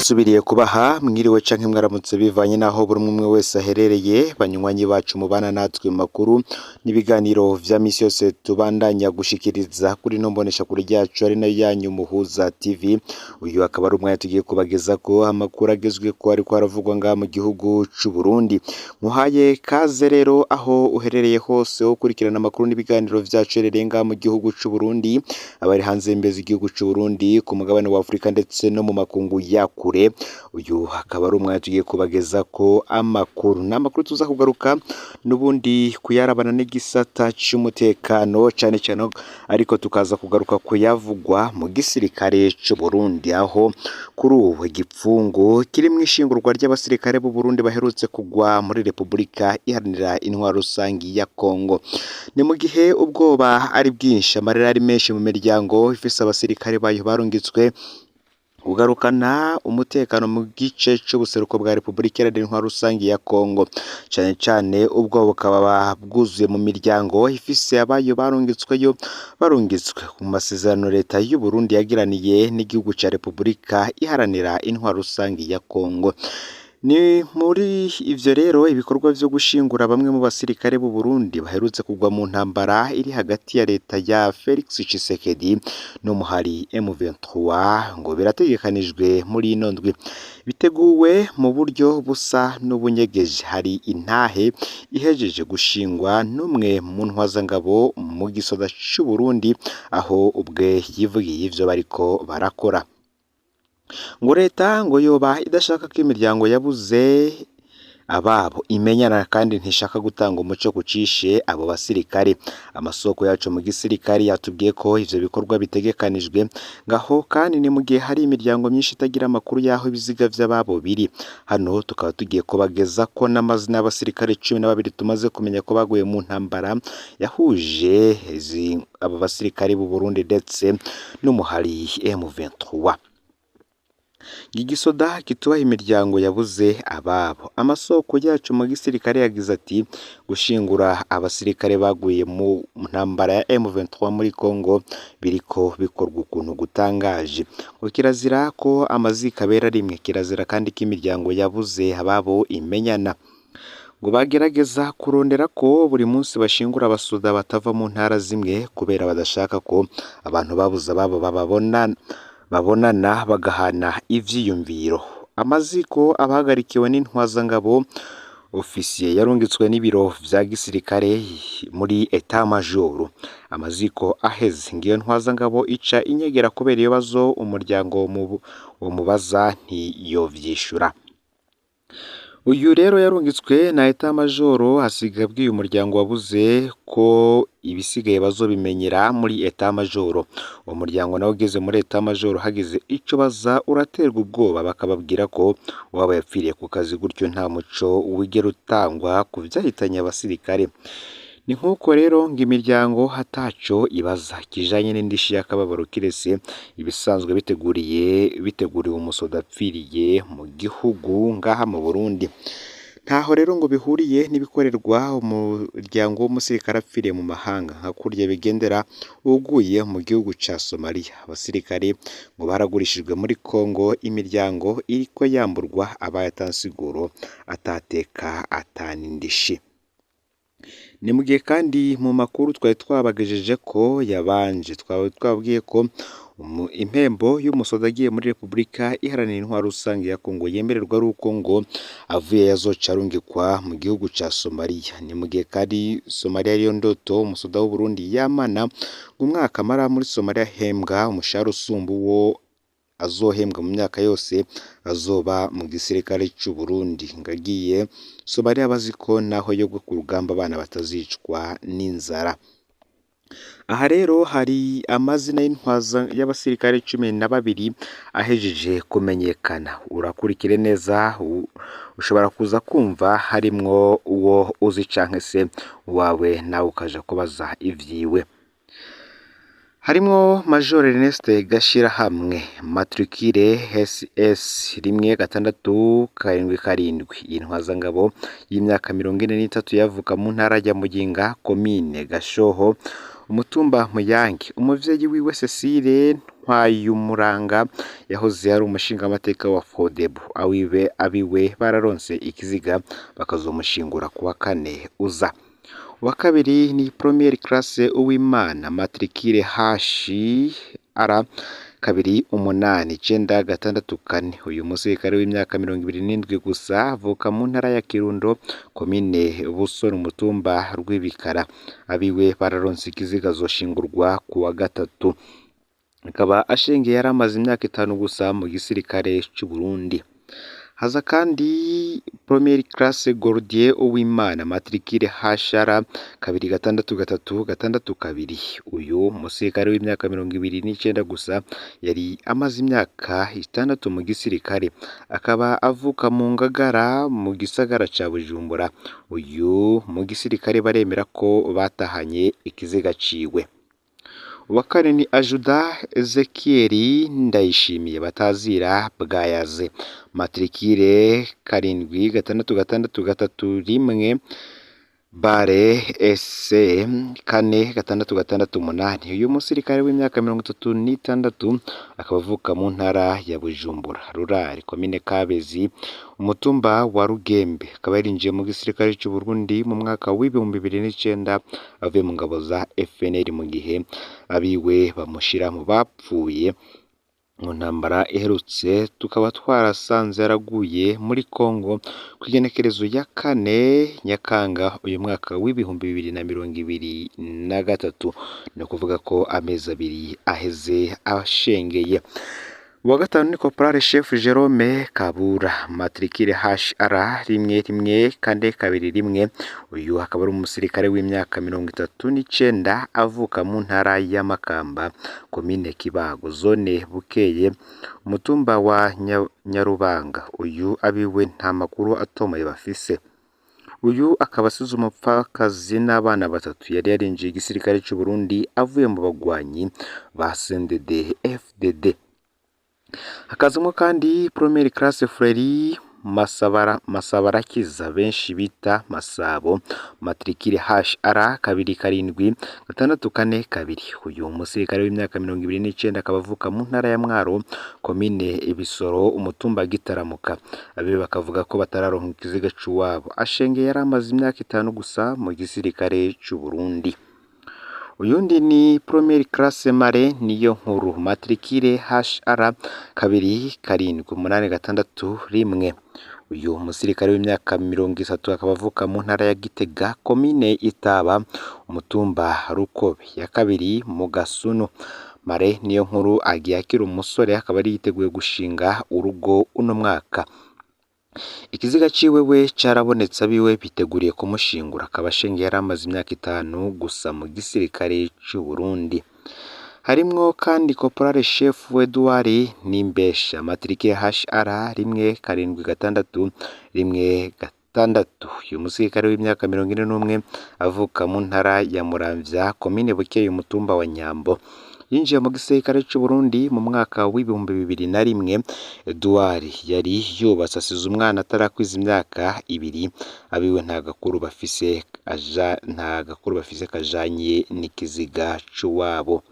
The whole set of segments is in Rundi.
Ndasubiriye kubaha mwiriwe canke mwaramutse bivanye naho buri umwe wese aherereye banywanyi bacu mubana natwe mu makuru n'ibiganiro vya misi yose tubandanya gushikiriza kuri no mbonesha kuri ryacu ari nayo yanyu Muhuza TV. Uyu akaba ari umwanya tugiye kubagezako amakuru agezweko ariko aravugwa ngaha mu gihugu c'u Burundi. Muhaye kaze rero aho uherereye hose ukurikirana amakuru n'ibiganiro vyacu herereye ngaha mu gihugu c'u Burundi, abari hanze y'imbezi igihugu c'u Burundi ku mugabane wa Afrika ndetse no mu makungu ya kure. Uyu akaba ari umwanya tugiye kubagezako amakuru n'amakuru tuza kugaruka n'ubundi kuyarabana n'igisata c'umutekano cane cane, ariko tukaza kugaruka kuyavugwa mu gisirikare c'u Burundi, aho kuri ubu igipfungu kiri mw'ishingurwa ry'abasirikare b'u Burundi baherutse kugwa muri Repubulika Iharanira Intwaro Rusangi ya Kongo. Ni mu gihe ubwoba ari bwinshi, amarira ari menshi mu miryango ifise abasirikare bayo barungitswe kugarukana umutekano mu gice c'ubuseruko bwa Repubulika Iharanira Intwaro Rusangi ya Kongo. Cane cane ubwo bukaba bwuzuye mu miryango ifise abayo barungitswe mu masezerano leta y'u Burundi yagiraniye n'igihugu ca Repubulika Iharanira Intwaro Rusangi ya Kongo. Ni muri ivyo rero ibikorwa vyo gushingura bamwe mu basirikare b'u Burundi baherutse kugwa mu ntambara iri hagati ya leta ya Felix Tshisekedi n'umuhari M23 ngo birategekanijwe muri ino ndwi, biteguwe mu buryo busa n'ubunyegeje. Hari intahe ihejeje gushingwa n'umwe mu ntwazangabo mu gisoda c'u Burundi, aho ubwe yivugiye ivyo bariko barakora. Ngo leta ngo yoba idashaka ko imiryango yabuze ababo imenyana kandi ntishaka gutanga umuco kucishe abo basirikare. Amasoko yacu mu gisirikare yatubwiye ko ivyo bikorwa bitegekanijwe ngaho, kandi ni mu gihe hari imiryango myinshi itagira amakuru y'aho ibiziga vy'ababo biri. Hano tukaba tugiye kubageza ko n'amazina y'abasirikare 12 tumaze kumenya ko baguye mu ntambara yahuje abo basirikare b'u Burundi ndetse n'umuhari M23. Igisoda kitubaha imiryango yabuze ababo. Amasoko yacu mu gisirikare yagize ati gushingura abasirikare baguye mu ntambara ya M23 muri Kongo biriko bikorwa ukuntu gutangaje. Ngo kirazira ko amazika abera rimwe, kirazira kandi ko imiryango yabuze ababo imenyana. Ngo bagerageza kurondera ko buri munsi bashingura abasoda batava mu ntara zimwe kubera badashaka ko abantu babuze ababo babonana bagahana ivyiyumviro. Amaziko abahagarikiwe n'intwazangabo ofisiye yarungitswe n'ibiro vya gisirikare muri etat major. Amaziko aheze ngiyo ntwazangabo ica inyegera kubera ibibazo umuryango mubaza ntiyovyishura. Uyu rero yarungitswe na etat major hasiga bw'uyu muryango wabuze ko ibisigaye bazobimenyera muri etat major. Uwo muryango nawe ugeze muri etat major hagize ico baza uraterwa ubwoba, bakababwira ko waba yapfiriye ku kazi, gutyo nta muco wigera utangwa ku vyahitanye abasirikare. Ni nkuko rero ngo imiryango hataco ibaza kijanye n'indishi y'akababaro kirese ibisanzwe biteguriwe umusoda apfiriye mu gihugu ngaha mu Burundi. Ntaho rero ngo bihuriye n'ibikorerwa umuryango w'umusirikare apfiriye mu mahanga nka kurya bigendera uguye mu gihugu ca Somalia. Abasirikare ngo baragurishijwe muri Kongo, imiryango iriko yamburwa abayatansiguro atateka atanindishyi. Ni mu gihe kandi mu makuru twari twabagejeje ko yabanje twabwiye ko impembo y'umusoda agiye muri Repubulika Iharanira Intwaro Rusangi ya Kongo yemererwa ari uko ngo avuye yazoca arungikwa mu gihugu ca Somalia. Ni mu gihe kandi Somalia ariyo ndoto umusoda w'u Burundi yamana umwaka amara muri Somalia hembwa umushahara usumba uwo azohembwa mu myaka yose azoba mu gisirikare c'u Burundi. Ngagiye Somalia baziko naho yo ku rugamba abana batazicwa n'inzara. Aha rero hari amazina y'intwaza y'abasirikare 12 ahejeje kumenyekana. Urakurikire neza ushobora kuza kumva harimwo uwo uzi canke se wawe nawe ukaja kubaza ivyiwe. Harimwo Major Ernest Gashirahamwe, matricule SS 1677. Intwazangabo y'imyaka 43 yavuka mu ntara ya Muyinga, komine Gashoho, umutumba Muyange umuvyeyi wiwe Cecile Ntwayumuranga yahoze ari umushingamateka wa Fodebu abiwe bararonse ikiziga bakazomushingura kuwa kane uza. Uwa kabiri ni première classe Uwimana matricule HR kabiri umunani icenda gatandatu kane. Uyu musirikare w'imyaka 27 gusa avuka mu ntara ya Kirundo komine Busoro umutumba Rwibikara abiwe bararonse ikiziga azoshingurwa kuwa gatatu. Akaba ashengeye yari amaze imyaka 5 gusa mu gisirikare cy'u Burundi. Haza kandi première classe Gordier Uwimana matricule HR kabiri gatandatu gatatu gatandatu kabiri. Uyu musirikare w'imyaka 29 gusa yari amaze imyaka 6 mu gisirikare, akaba avuka mu Ngagara mu gisagara ca Bujumbura. Uyu mu gisirikare baremera ko batahanye ikiziga ciwe. Uwa kane ni Ajuda Ezekieli Ndayishimiye batazira Bwayaze matricule karindwi gatandatu gatandatu gatatu rimwe bare ese kane gatandatu gatandatu umunani. Uyu musirikare w'imyaka 36 akaba avuka mu ntara ya Bujumbura rurari komine Kabezi umutumba wa Rugembe. Akaba yarinjiye mu gisirikare cy'u Burundi mu mwaka w'2009 avuye mu ngabo za FNL mu gihe abiwe bamushira mu bapfuye mu ntambara iherutse. Tukaba twarasanze yaraguye muri Kongo kwigenekerezo ya kane Nyakanga uyu mwaka w'2023, no kuvuga ko amezi abiri aheze ashengeye. Uwa gatanu ni Corporal Chef Jerome Kabura matricule HR rimwe rimwe kane kabiri rimwe. Uyu akaba ari umusirikare w'imyaka 39 avuka mu ntara ya Makamba komine Kibago zone Bukeye umutumba wa Nyarubanga. Uyu abiwe nta makuru atomoye bafise. Uyu akaba asize umupfakazi n'abana batatu yari yarinjiye igisirikare cy'u Burundi avuye mu bagwanyi ba CNDD FDD. Hakazamo kandi première classe Freri Masabarakiza benshi bita Masabo matricule HR kabiri karindwi gatandatu kane kabiri. Uyu musirikare w'imyaka 29 akaba avuka mu ntara ya Mwaro komine Ibisoro umutumba Gitaramuka. Abe bakavuga ko batararonka ikiziga c'uwabo. Ashengeye yari amaze imyaka 5 gusa mu gisirikare cy'u Burundi. Uyundi ni première classe Mare niyo nkuru matricule HR kabiri karindwi umunani gatandatu rimwe. Uyu musirikare w'imyaka 30 akaba avuka mu ntara ya Gitega komine Itaba umutumba Rukobe ya kabiri mu Gasunu. Mare niyo nkuru agiye akira umusore akaba ari yiteguye gushinga urugo uno mwaka. Ikiziga ciwe we carabonetse abiwe biteguriye kumushingura. Akaba ashengeye yari amaze imyaka 5 gusa mu gisirikare cy'u Burundi. Harimwo kandi Corporal Chef Edouard Nimbesha matricule HR rimwe karindwi gatandatu rimwe gatandatu. Uyu musirikare w'imyaka 41 avuka mu ntara ya Muramvya komine Bukeye umutumba wa Nyambo. Yinjiye mu gisirikare cy'u Burundi mu mwaka w'2001. Edouard yari yubatse asize umwana atarakwiza imyaka 2. Abiwe nta gakuru bafise kajanye n'ikiziga c'uwabo.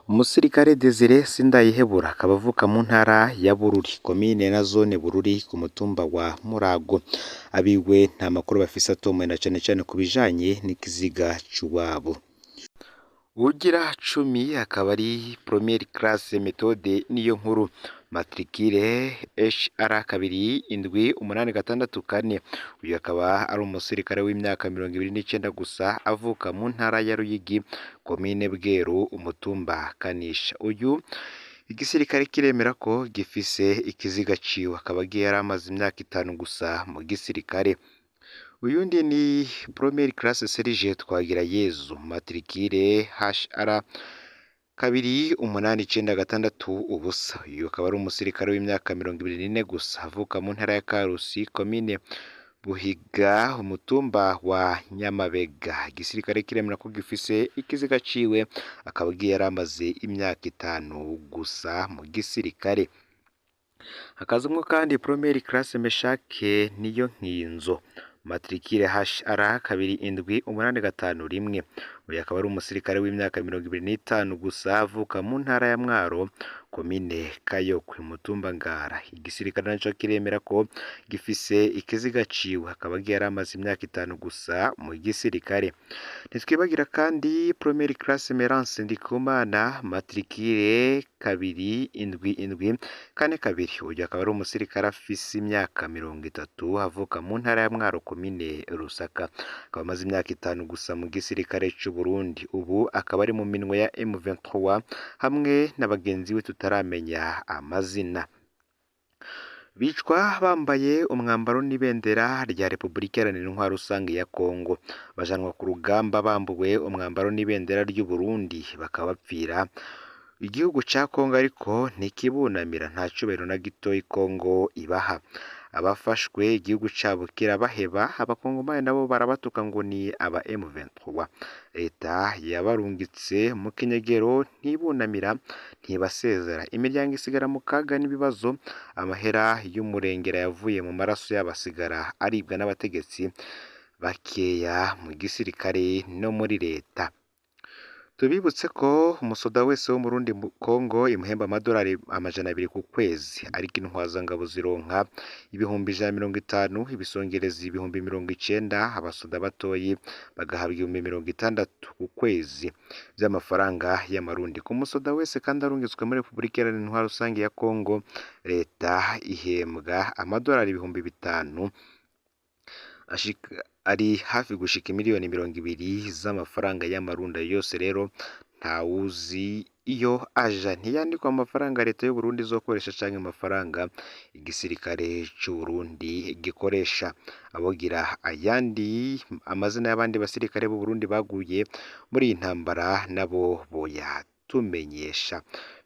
Umusirikare Desire Sindayihebura akaba avuka mu ntara ya Bururi komine na zone Bururi ku mutumba wa Murago. Abiwe nta makuru bafise atomoye na cane kubijanye n'ikiziga c'uwabo. Ugira 10 akaba ari première classe méthode niyo nkuru matricule HR kabiri indwi umunani gatandatu kane. Uyu akaba ari umusirikare w'imyaka 29 gusa avuka mu ntara ya Ruyigi komine Bweru umutumba Kanisha. Uyu igisirikare kiremera ko gifise ikiziga ciwe akaba agiye yari amaze imyaka 5 gusa mu gisirikare. Uyundi ni première classe Serge Twagirayezu matricule HR kabiri umunani icenda gatandatu ubusa. Uyu akaba ari umusirikare w'imyaka 24 gusa avuka mu ntara ya Karusi komine Buhiga umutumba wa Nyamabega. Igisirikare kiremera ko gifise ikiziga ciwe akaba agiye yari amaze imyaka 5 gusa mu gisirikare. Hakazamwo kandi première classe Meshake niyo nkinzo matrikire HR 27851. Uyu akaba ari umusirikare w'imyaka 25 gusa avuka mu ntara ya Mwaro komine Kayokwe mutumba Ngara. Igisirikare naco kiremera ko gifise ikiziga ciwe, akaba yari amaze imyaka 5 gusa mu gisirikare. Ntitwibagira kandi Première classe Merance Ndikumana matrikire 27742. Uyu akaba ari umusirikare afise imyaka 30 avuka mu ntara ya Mwaro komine Rusaka, akaba amaze imyaka 5 gusa mu gisirikare c'u Burundi. Ubu akaba ari mu minwe ya M23 hamwe na bagenzi we tutaramenya amazina. Bicwa bambaye umwambaro n'ibendera rya Repubulika Iharanira Intwaro Rusange ya Kongo, bajanwa ku rugamba bambuwe umwambaro n'ibendera ry'u Burundi, bakaba bapfira igihugu ca Kongo ariko ntikibunamira, nta cubahiro na gitoyi Kongo ibaha. Abafashwe igihugu cabo kirabaheba, abakongomani nabo barabatuka ngo ni aba M23. Leta yabarungitse mu kinyegero, ntibunamira ntibasezera, imiryango isigara mu kaga n'ibibazo. Amahera y'umurengera yavuye mu maraso y'abasigara aribwa n'abategetsi bakeya mu gisirikare no muri leta. Tubibutse ko umusoda wese wo mu Burundi mu Kongo imuhemba amadolari 200 ku kwezi, ariko intwazangabo zironka 150, ibisongerezi 90, abasoda batoyi bagahabwa 60 ku kwezi by'amafaranga y'amarundi ku musoda wese, kandi arungitswe muri Repubulika Iharanira Intwaro Rusange ya Kongo. Leta ihembwa amadolari 5,000 ari hafi gushika miliyoni 20 z'amafaranga y'amarundi yose. Rero ntawuzi iyo aja, ntiyandikwa amafaranga leta y'u Burundi izokoresha canke amafaranga igisirikare c'u Burundi gikoresha. Abogira ayandi amazina y'abandi basirikare b'u Burundi baguye muri iyi ntambara nabo boyatumenyesha.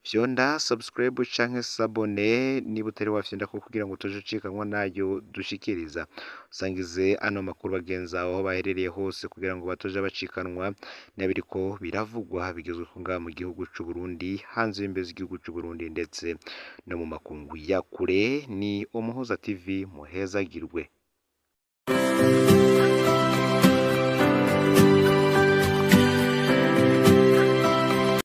Fyonda subscribe canke sabone niba utari wafyonda ko kugira ngo tuje ucikanwa nayo dushikiriza. Usangize ano makuru bagenzi aho baherereye hose kugira ngo batoje bacikanwa n'abiriko biravugwa bigezwe ku ngaha mu gihugu c'u Burundi, hanze y'imbezi igihugu c'u Burundi ndetse no mu makungu ya kure. Ni Umuhoza TV, muhezagirwe.